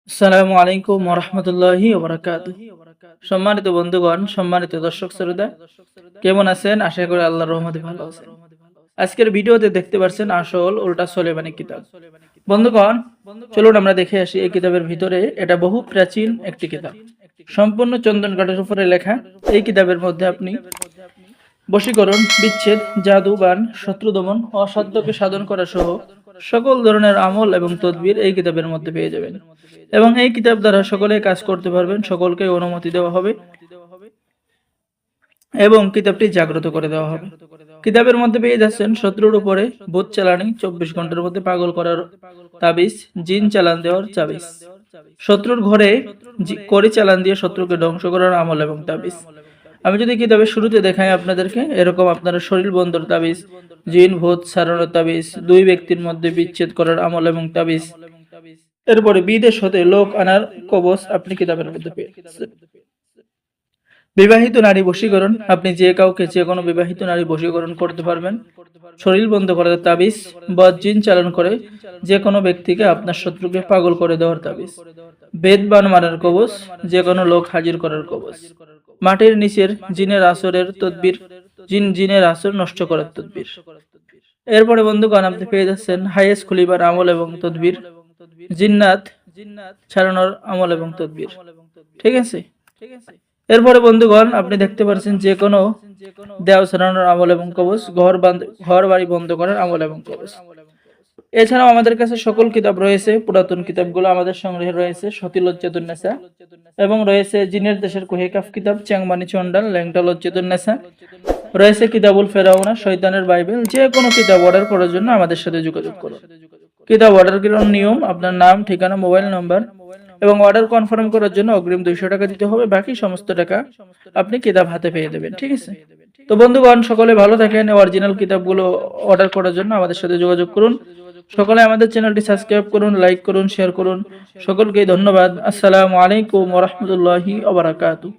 আসসালামু আলাইকুম ওয়া রাহমাতুল্লাহি ওয়া বারাকাতুহু। সম্মানিত বন্ধুগণ, সম্মানিত দর্শক শ্রোতা, কেমন আছেন? আশা করি আল্লাহর রহমতে ভালো আছেন। আজকের ভিডিওতে দেখতে পাচ্ছেন আসল উল্টা সুলাইমানি কিতাব। বন্ধুগণ, চলুন আমরা দেখে আসি এই কিতাবের ভিতরে। এটা বহু প্রাচীন একটি কিতাব, সম্পূর্ণ চন্দন কাঠের উপরে লেখা। এই কিতাবের মধ্যে আপনি বশীকরণ, বিচ্ছেদ, জাদু, বান, শত্রু দমন, অসাধ্যকে সাধন করা সহ সকল ধরনের আমল এবং তদবির এই কিতাবের মধ্যে পেয়ে যাবেন। এবং এই কিতাব দ্বারা সকলে কাজ করতে পারবেন, সকলকে অনুমতি দেওয়া হবে এবং কিতাবটি জাগ্রত করে দেওয়া হবে। কিতাবের মধ্যে পেয়ে যাচ্ছেন শত্রুর উপরে ভূত চালানি, 24 ঘন্টার মধ্যে পাগল করার তাবিজ, জিন চালান দেওয়ার তাবিজ, শত্রুর ঘরে কড়ি চালান দিয়ে শত্রুকে ধ্বংস করার আমল এবং তাবিজ। আমি যদি কিতাবের শুরুতে দেখাই আপনাদেরকে, এরকম আপনারা শরীর বন্ধর তাবিজ, জিন ভূত সারানোর তাবিজ, দুই ব্যক্তির মধ্যে বিচ্ছেদ করার আমল এবং তাবিজ, এরপরে বিদেশ হতে লোক আনার কবচ আপনি কিতাবের মধ্যে পেয়ে যাচ্ছেন। বিবাহিত নারী বশীকরণ, আপনি যে কাউকে যে কোনো বিবাহিত নারী বশীকরণ করতে পারবেন। শরীর বন্ধ করার তাবিজ, বদ জিন চালন করে যে কোনো ব্যক্তিকে আপনার শত্রুকে পাগল করে দেওয়ার তাবিজ। বেদবান মারার কবচ, যে কোনো লোক হাজির করার কবচ। মাটির নিচের জিনের আসরের তদবির, জিনের আসর নষ্ট করার তদবির। এরপরে বন্ধুগণ, আপনি পেয়ে যাচ্ছেন হাইয়েস খুলিবার আমল এবং তদবির, জিন্নাত ছাড়ানোর আমল এবং তদবির। ঠিক আছে। এরপরে বন্ধুগণ, আপনি দেখতে পাচ্ছেন যে কোনো দেওয়া ছাড়ানোর আমল এবং কবচ, ঘর বাড়ি বন্ধ করার আমল এবং কবচ। এছাড়াও আমাদের কাছে সকল কিতাব রয়েছে। পুরাতন কিতাবগুলো আমাদের সংগ্রহে রয়েছে, সতীলজ্জাতুন নেসা, এবং রয়েছে জিনের দেশের কুহেকাফ কিতাব, চ্যাংমানি চন্ডাল, ল্যাংটা লজ্জাতুন নেসা, রয়েছে কিতাবুল ফেরাউনা, শয়তানের বাইবেল। যে কোনো কিতাব অর্ডার করার জন্য আমাদের সাথে যোগাযোগ করুন। কিতাব অর্ডার করার নিয়ম: আপনার নাম, ঠিকানা, মোবাইল নাম্বার এবং অর্ডার কনফার্ম করার জন্য অগ্রিম 200 টাকা দিতে হবে। বাকি সমস্ত টাকা আপনি কিতাব হাতে পেয়ে দেবেন। ঠিক আছে। তো বন্ধুগণ, সকলে ভালো থাকেন। অরিজিনাল কিতাবগুলো অর্ডার করার জন্য আমাদের সাথে যোগাযোগ করুন। সকলে আমাদের চ্যানেলটি সাবস্ক্রাইব করুন, লাইক করুন, শেয়ার করুন। সকলকে ধন্যবাদ। আসসালামু আলাইকুম ওয়া রাহমাতুল্লাহি ওয়া বারাকাতুহু।